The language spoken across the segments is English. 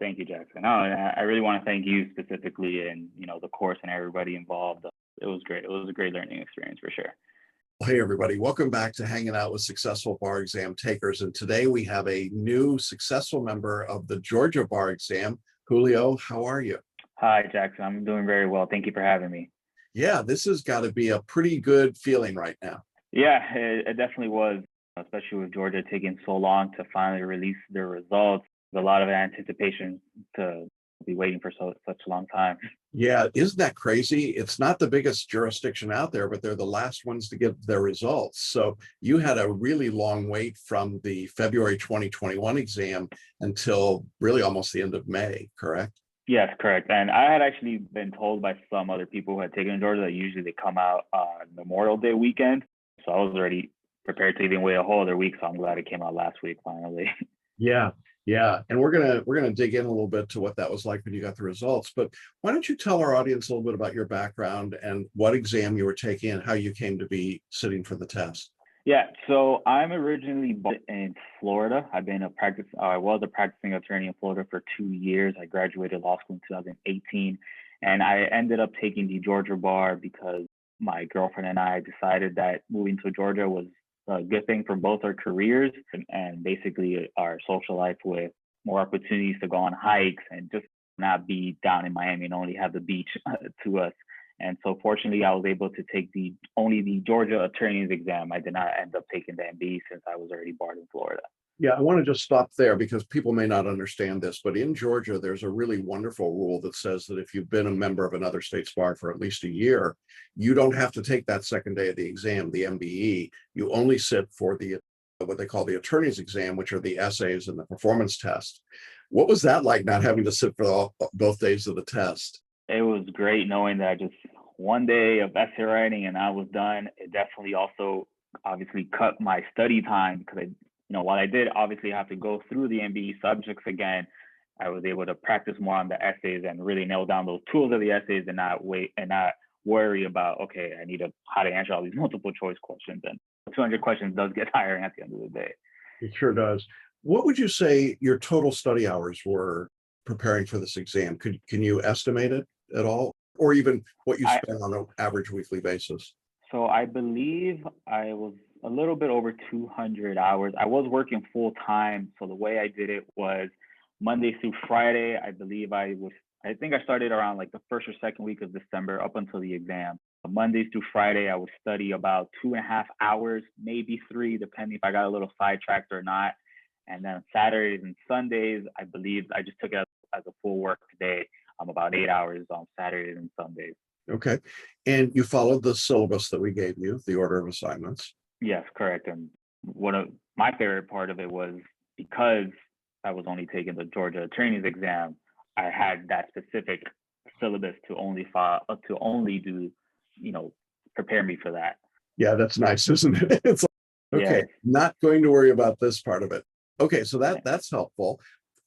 Thank you, Jackson. No, and I really want to thank you specifically and, the course and everybody involved. It was great. It was a great learning experience for sure. Hey, everybody. Welcome back to Hanging Out with Successful Bar Exam Takers. And today we have a new successful member of the Georgia Bar Exam. Julio, how are you? Hi, Jackson. I'm doing very well. Thank you for having me. Yeah, this has got to be a pretty good feeling right now. Yeah, it definitely was, especially with Georgia taking so long to finally release their results. There's a lot of anticipation to be waiting for such a long time. Yeah, isn't that crazy? It's not the biggest jurisdiction out there, but they're the last ones to give their results. So you had a really long wait from the February 2021 exam until really almost the end of May, correct? Yes, correct. And I had actually been told by some other people who had taken Georgia that usually they come out on Memorial Day weekend. So I was already prepared to even wait a whole other week. So I'm glad it came out last week finally. Yeah, yeah. And we're gonna dig in a little bit to what that was like when you got the results. But why don't you tell our audience a little bit about your background and what exam you were taking and how you came to be sitting for the test? Yeah, so I'm originally born in Florida. I was a practicing attorney in Florida for 2 years. I graduated law school in 2018, and I ended up taking the Georgia bar because my girlfriend and I decided that moving to Georgia was a good thing for both our careers and basically our social life with more opportunities to go on hikes and just not be down in Miami and only have the beach to us. And so fortunately, I was able to take only the Georgia attorney's exam. I did not end up taking the MBE since I was already barred in Florida. Yeah, I want to just stop there because people may not understand this, but in Georgia, there's a really wonderful rule that says that if you've been a member of another state's bar for at least a year, you don't have to take that second day of the exam, the MBE. You only sit for the what they call the attorney's exam, which are the essays and the performance test. What was that like, not having to sit for both days of the test? It was great knowing that just one day of essay writing and I was done. It definitely also obviously cut my study time because while I did obviously have to go through the MBE subjects again, I was able to practice more on the essays and really nail down those tools of the essays and not wait and not worry about, okay, I need how to answer all these multiple choice questions. And 200 questions does get tiring at the end of the day. It sure does. What would you say your total study hours were preparing for this exam? Can you estimate it at all? Or even what you spend on an average weekly basis? So I believe I was a little bit over 200 hours. I was working full time. So the way I did it was Monday through Friday. I think I started around like the first or second week of December up until the exam. Mondays through Friday, I would study about 2.5 hours, maybe three, depending if I got a little sidetracked or not. And then Saturdays and Sundays, I believe I just took it as a full work day. About 8 hours on Saturdays and Sundays. Okay. And you followed the syllabus that we gave you, the order of assignments. Yes, correct. And one of my favorite part of it was because I was only taking the Georgia attorney's exam, I had that specific syllabus to only do, prepare me for that. Yeah, that's nice, isn't it? It's like, okay, Yes. not going to worry about this part of it. Okay, so that's helpful.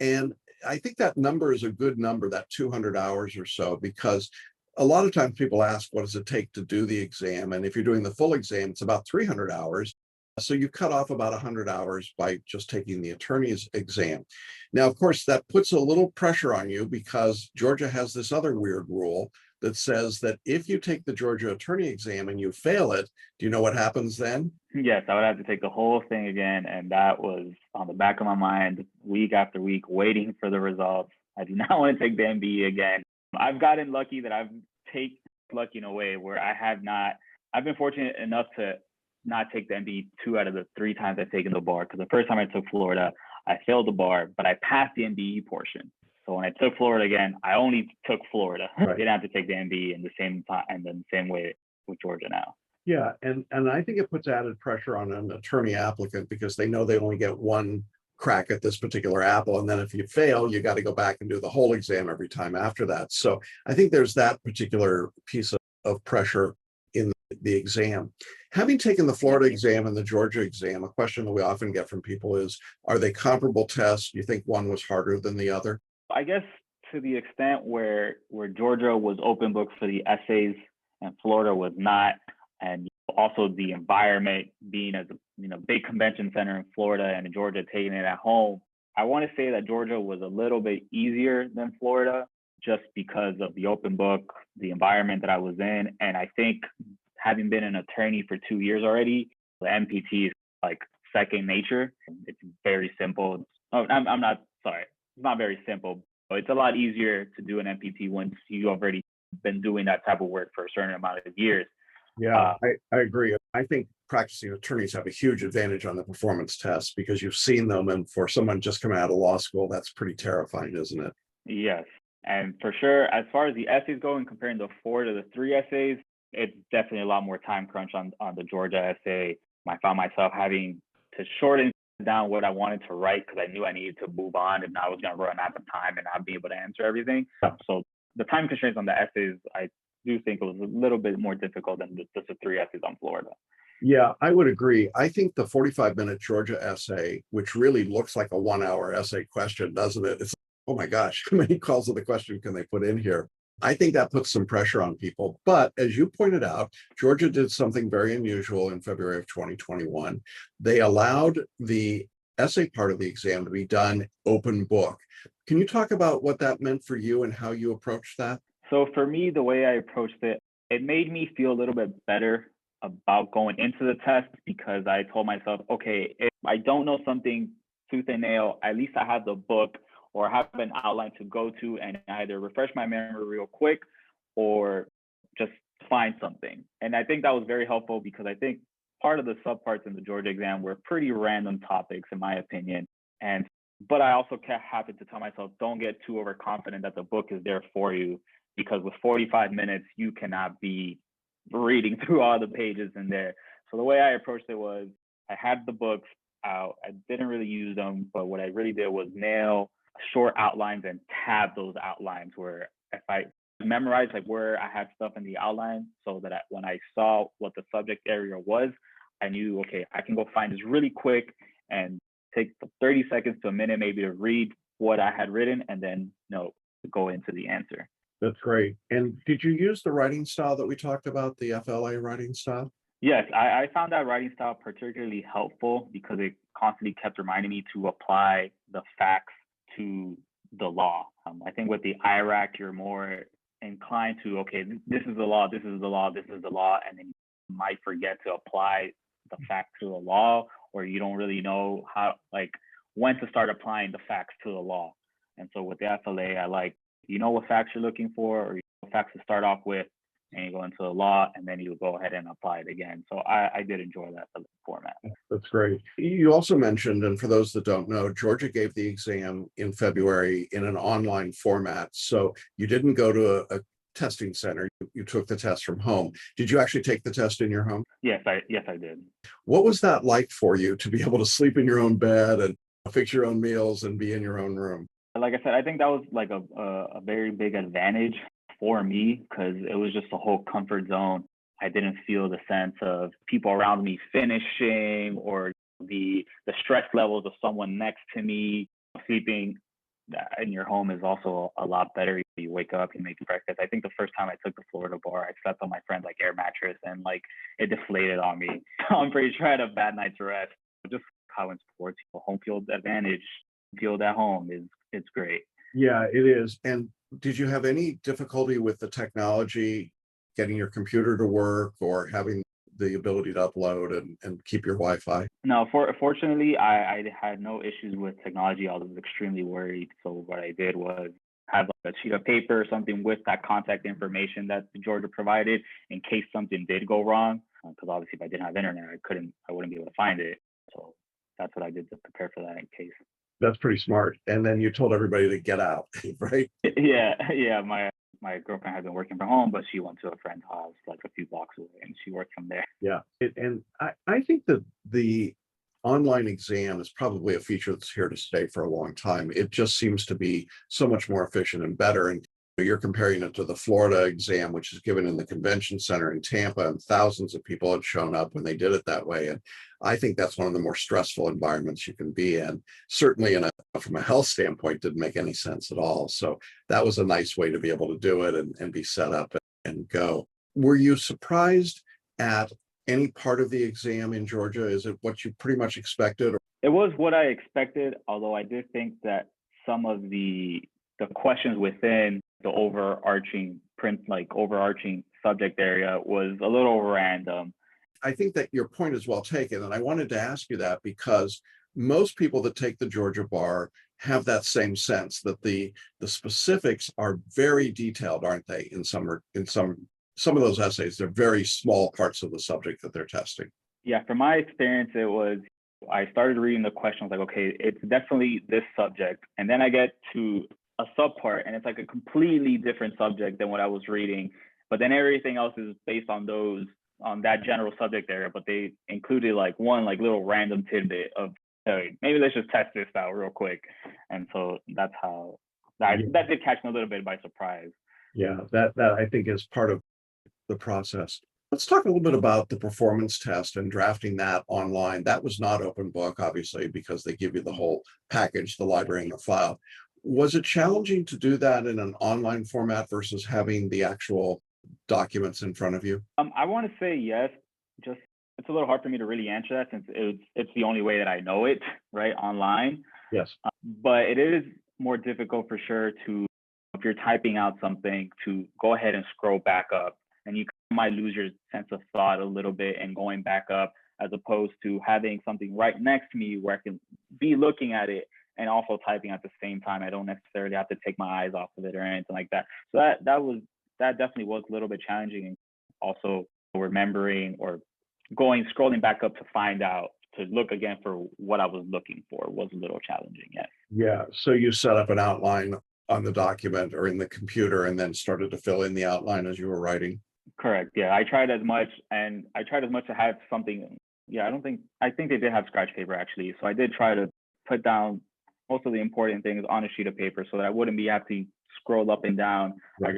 And I think that number is a good number, that 200 hours or so, because a lot of times people ask, what does it take to do the exam? And if you're doing the full exam, it's about 300 hours. So you cut off about 100 hours by just taking the attorney's exam. Now, of course, that puts a little pressure on you because Georgia has this other weird rule that says that if you take the Georgia attorney exam and you fail it, do you know what happens then? Yes, I would have to take the whole thing again. And that was on the back of my mind week after week, waiting for the results. I do not want to take the MBE again. I've gotten lucky that I've taken lucky in a way where I've been fortunate enough to not take the MBE 2 out of the 3 times I've taken the bar. Because the first time I took Florida, I failed the bar, but I passed the MBE portion. So when I took Florida again, I only took Florida. Right. I didn't have to take the MBE in the same time and then the same way with Georgia now. Yeah, and I think it puts added pressure on an attorney applicant because they know they only get one crack at this particular apple. And then if you fail, you got to go back and do the whole exam every time after that. So I think there's that particular piece of pressure in the exam. Having taken the Florida exam and the Georgia exam, a question that we often get from people is, are they comparable tests? Do you think one was harder than the other? I guess to the extent where Georgia was open book for the essays and Florida was not, and also the environment being as a big convention center in Florida and in Georgia taking it at home, I want to say that Georgia was a little bit easier than Florida just because of the open book, the environment that I was in. And I think having been an attorney for 2 years already, the MPT is like second nature. It's very simple. Oh, I'm not sorry. It's not very simple, but it's a lot easier to do an MPT once you already been doing that type of work for a certain amount of years. Yeah, I agree. I think practicing attorneys have a huge advantage on the performance tests because you've seen them. And for someone just coming out of law school, that's pretty terrifying, isn't it? Yes. And for sure, as far as the essays go and comparing the 4 to the 3 essays, it's definitely a lot more time crunch on the Georgia essay. I found myself having to shorten down what I wanted to write because I knew I needed to move on and I was going to run out of time and not be able to answer everything. So the time constraints on the essays, I do think it was a little bit more difficult than just the 3 essays on Florida. Yeah, I would agree. I think the 45-minute Georgia essay, which really looks like a 1 hour essay question, doesn't it? It's, oh my gosh, how many calls of the question can they put in here? I think that puts some pressure on people. But as you pointed out, Georgia did something very unusual in February of 2021. They allowed the essay part of the exam to be done open book. Can you talk about what that meant for you and how you approached that? So for me, the way I approached it, it made me feel a little bit better about going into the test because I told myself, okay, if I don't know something tooth and nail, at least I have the book or have an outline to go to and either refresh my memory real quick or just find something. And I think that was very helpful because I think part of the subparts in the Georgia exam were pretty random topics, in my opinion. And but I also kept having to tell myself, don't get too overconfident that the book is there for you because with 45 minutes, you cannot be reading through all the pages in there. So the way I approached it was I had the books out. I didn't really use them, but what I really did was nail short outlines and tab those outlines where if I memorized like where I had stuff in the outline so that when I saw what the subject area was, I knew, okay, I can go find this really quick and take 30 seconds to a minute maybe to read what I had written and then go into the answer. That's great. And did you use the writing style that we talked about, the FLA writing style? Yes, I found that writing style particularly helpful because it constantly kept reminding me to apply the facts to the law. I think with the IRAC, you're more inclined to, okay, this is the law, this is the law, this is the law, and then you might forget to apply the facts to the law, or you don't really know how, like, when to start applying the facts to the law. And so with the FLA, I like, you know what facts you're looking for, or you know what facts to start off with, and you go into the law, and then you go ahead and apply it again. So I did enjoy that format. That's great. You also mentioned, and for those that don't know, Georgia gave the exam in February in an online format. So you didn't go to a testing center. You took the test from home. Did you actually take the test in your home? Yes, I did. What was that like for you to be able to sleep in your own bed and fix your own meals and be in your own room? Like I said, I think that was like a very big advantage for me because it was just a whole comfort zone. I didn't feel the sense of people around me finishing or the stress levels of someone next to me. Sleeping in your home is also a lot better. You wake up, you make breakfast. I think the first time I took the Florida bar, I slept on my friend's like air mattress and like it deflated on me. I'm pretty sure I had a bad night's rest. Just how in sports, home field advantage, field at home is it's great. Yeah, it is. And did you have any difficulty with the technology, getting your computer to work or having the ability to upload and keep your Wi-Fi? No, fortunately, I had no issues with technology. I was extremely worried. So what I did was have like a sheet of paper or something with that contact information that Georgia provided in case something did go wrong. Because obviously, if I didn't have internet, I wouldn't be able to find it. So that's what I did to prepare for that in case. That's pretty smart. And then you told everybody to get out, right? Yeah. My girlfriend had been working from home, but she went to a friend's house like a few blocks away, and she worked from there. Yeah. And I think that the online exam is probably a feature that's here to stay for a long time. It just seems to be so much more efficient and better. And you're comparing it to the Florida exam, which is given in the convention center in Tampa, and thousands of people had shown up when they did it that way. And I think that's one of the more stressful environments you can be in. Certainly from a health standpoint, didn't make any sense at all. So that was a nice way to be able to do it and be set up and go. Were you surprised at any part of the exam in Georgia? Is it what you pretty much expected? It was what I expected, although I did think that some of the questions within the overarching subject area was a little random. I think that your point is well taken, and I wanted to ask you that because most people that take the Georgia bar have that same sense that the specifics are very detailed, aren't they? In some of those essays, they're very small parts of the subject that they're testing. Yeah, from my experience, it was I started reading the question, I was like, okay, it's definitely this subject. And then I get to a subpart and it's like a completely different subject than what I was reading. But then everything else is based on on that general subject area, but they included like one like little random tidbit of, hey, maybe let's just test this out real quick. And so that's how that did catch me a little bit by surprise. Yeah, that I think is part of the process. Let's talk a little bit about the performance test and drafting that online. That was not open book, obviously, because they give you the whole package, the library and the file. Was it challenging to do that in an online format versus having the actual documents in front of you? I want to say yes. Just it's a little hard for me to really answer that since it's the only way that I know it, right, online. Yes. But it is more difficult for sure to, if you're typing out something, to go ahead and scroll back up, and you might lose your sense of thought a little bit and going back up, as opposed to having something right next to me where I can be looking at it and also typing at the same time. I don't necessarily have to take my eyes off of it or anything like that. So that definitely was a little bit challenging, and also remembering or scrolling back up to find out, to look again for what I was looking for was a little challenging. Yes. Yeah. So you set up an outline on the document or in the computer and then started to fill in the outline as you were writing. Correct. Yeah. I tried as much to have something. Yeah. I think they did have scratch paper actually. So I did try to put down most of the important things on a sheet of paper so that I wouldn't be have to scroll up and down. Right.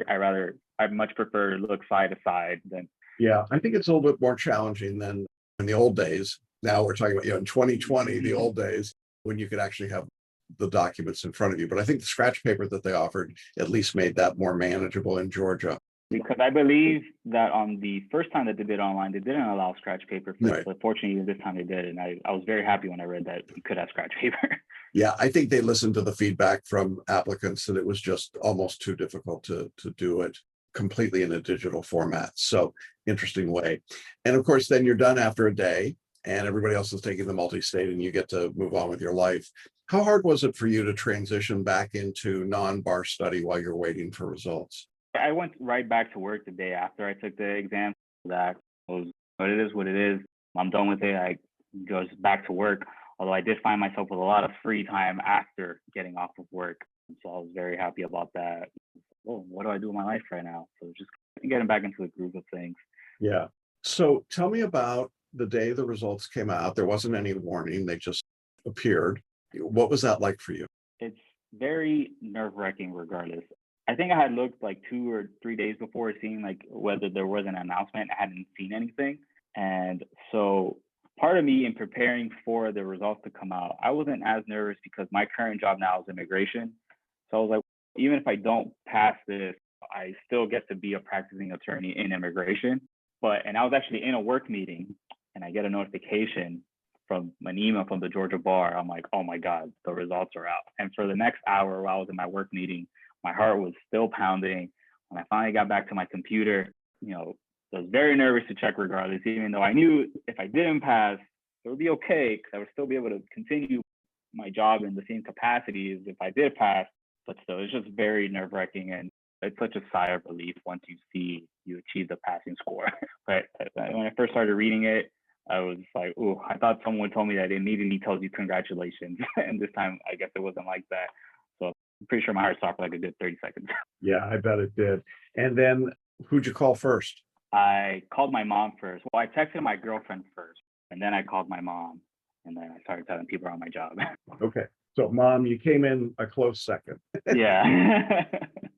I much prefer to look side to side than. Yeah, I think it's a little bit more challenging than in the old days. Now we're talking about, in 2020, the old days when you could actually have the documents in front of you. But I think the scratch paper that they offered at least made that more manageable in Georgia. Because I believe that on the first time that they did online, they didn't allow scratch paper. Right. But fortunately, this time they did. And I was very happy when I read that you could have scratch paper. Yeah, I think they listened to the feedback from applicants that it was just almost too difficult to do it completely in a digital format. So interesting way. And of course, then you're done after a day and everybody else is taking the multi-state and you get to move on with your life. How hard was it for you to transition back into non-bar study while you're waiting for results? I went right back to work the day after I took the exam. That was what it is, what it is. I'm done with it. I goes back to work. Although I did find myself with a lot of free time after getting off of work. So I was very happy about that. Oh, what do I do with my life right now? So just getting back into the groove of things. Yeah. So tell me about the day the results came out. There wasn't any warning, they just appeared. What was that like for you? It's very nerve-wracking regardless. I think I had looked like 2 or 3 days before, seeing like whether there was an announcement. I hadn't seen anything. And so part of me in preparing for the results to come out, I wasn't as nervous because my current job now is immigration. So I was like, even if I don't pass this, I still get to be a practicing attorney in immigration. And I was actually in a work meeting and I get a notification from an email from the Georgia bar. I'm like, oh my God, the results are out. And for the next hour while I was in my work meeting, my heart was still pounding. When I finally got back to my computer, I was very nervous to check regardless, even though I knew if I didn't pass, it would be okay because I would still be able to continue my job in the same capacity as if I did pass. But still, it's just very nerve-wracking, and it's such a sigh of relief once you achieve the passing score. But when I first started reading it, I was like, oh, I thought someone told me that it immediately tells you congratulations. And this time, I guess it wasn't like that. So I'm pretty sure my heart stopped for like a good 30 seconds. Yeah, I bet it did. And then who'd you call first? I called my mom first. Well, I texted my girlfriend first, and then I called my mom, and then I started telling people on my job. Okay. So mom, you came in a close second. Yeah.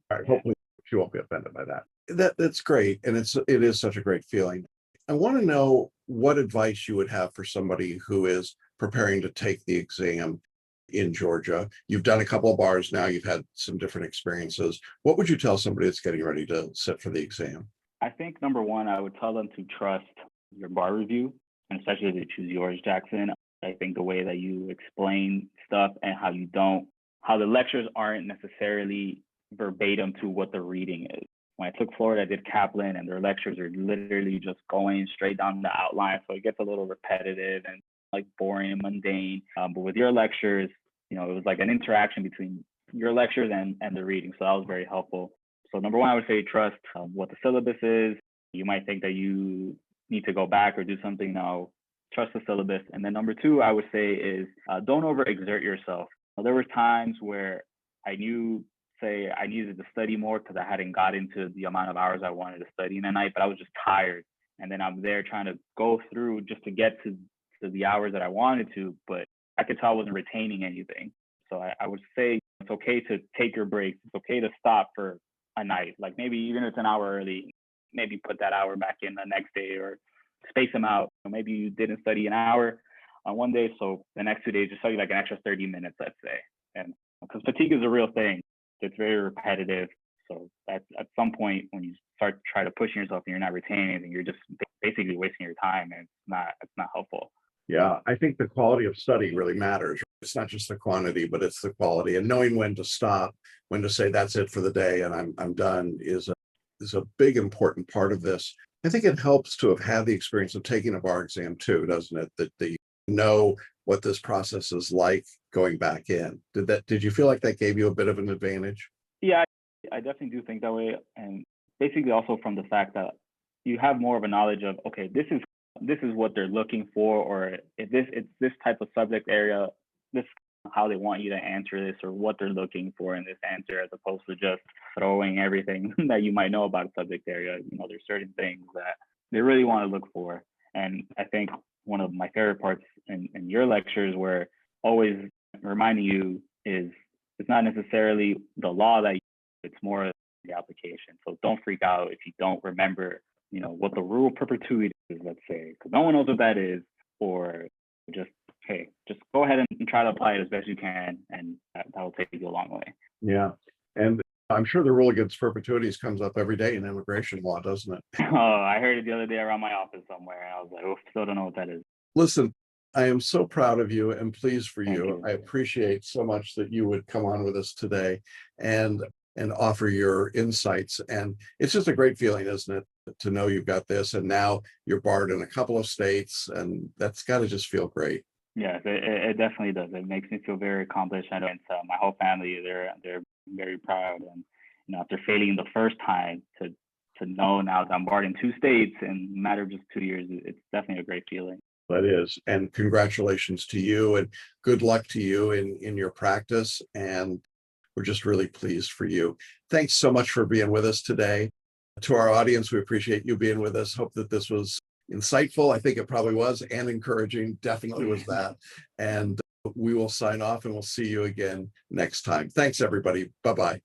All right. Hopefully she won't be offended by that. That's great. And it is such a great feeling. I want to know what advice you would have for somebody who is preparing to take the exam in Georgia. You've done a couple of bars now, you've had some different experiences. What would you tell somebody that's getting ready to sit for the exam? I think number one, I would tell them to trust your bar review, and especially if you choose yours, Jackson. I think the way that you explain stuff and how the lectures aren't necessarily verbatim to what the reading is. When I took Florida, I did Kaplan, and their lectures are literally just going straight down the outline. So it gets a little repetitive and like boring and mundane. But with your lectures, it was like an interaction between your lectures and the reading. So that was very helpful. So number one, I would say trust what the syllabus is. You might think that you need to go back or do something. No, trust the syllabus. And then number two, I would say is don't overexert yourself. There were times where I knew, say, I needed to study more because I hadn't got into the amount of hours I wanted to study in a night, but I was just tired. And then I'm there trying to go through just to get to the hours that I wanted to, but I could tell I wasn't retaining anything. So I would say it's okay to take your breaks. It's okay to stop for a night. Like maybe even if it's an hour early, maybe put that hour back in the next day or space them out. Maybe you didn't study an hour on one day, so the next 2 days just study like an extra 30 minutes, let's say. And because fatigue is a real thing, it's very repetitive. So at some point when you start to try to push yourself and you're not retaining anything, you're just basically wasting your time, and it's not helpful. Yeah, I think the quality of study really matters. It's not just the quantity, but it's the quality, and knowing when to stop, when to say that's it for the day and I'm done is a big important part of this. I think it helps to have had the experience of taking a bar exam too, doesn't it? That you know what this process is like going back in. Did you feel like that gave you a bit of an advantage? Yeah, I definitely do think that way. And basically also from the fact that you have more of a knowledge of, okay, this is what they're looking for, or if it's this type of subject area, this is how they want you to answer this, or what they're looking for in this answer, as opposed to just throwing everything that you might know about a subject area. There's certain things that they really want to look for. And I think one of my favorite parts in your lectures were always reminding you is it's not necessarily the law it's more the application. So don't freak out if you don't remember, what the rule of perpetuity is, let's say, because no one knows what that is, or just go ahead and try to apply it as best you can, and that will take you a long way. Yeah. And I'm sure the rule against perpetuities comes up every day in immigration law, doesn't it? Oh, I heard it the other day around my office somewhere, and I was like, oh, still don't know what that is. Listen, I am so proud of you and pleased for Thank you. you. I appreciate so much that you would come on with us today and offer your insights. And it's just a great feeling, isn't it, to know you've got this, and now you're barred in a couple of states, and that's got to just feel great. Yes, it definitely does. It makes me feel very accomplished. I know my whole family, they're very proud, and after failing the first time to know now that I'm barred in 2 states in a matter of just 2 years, it's definitely a great feeling. That is, and congratulations to you, and good luck to you in your practice. And we're just really pleased for you. Thanks so much for being with us today. To our audience, we appreciate you being with us. Hope that this was insightful. I think it probably was, and encouraging. Definitely was that. And we will sign off, and we'll see you again next time. Thanks, everybody. Bye-bye.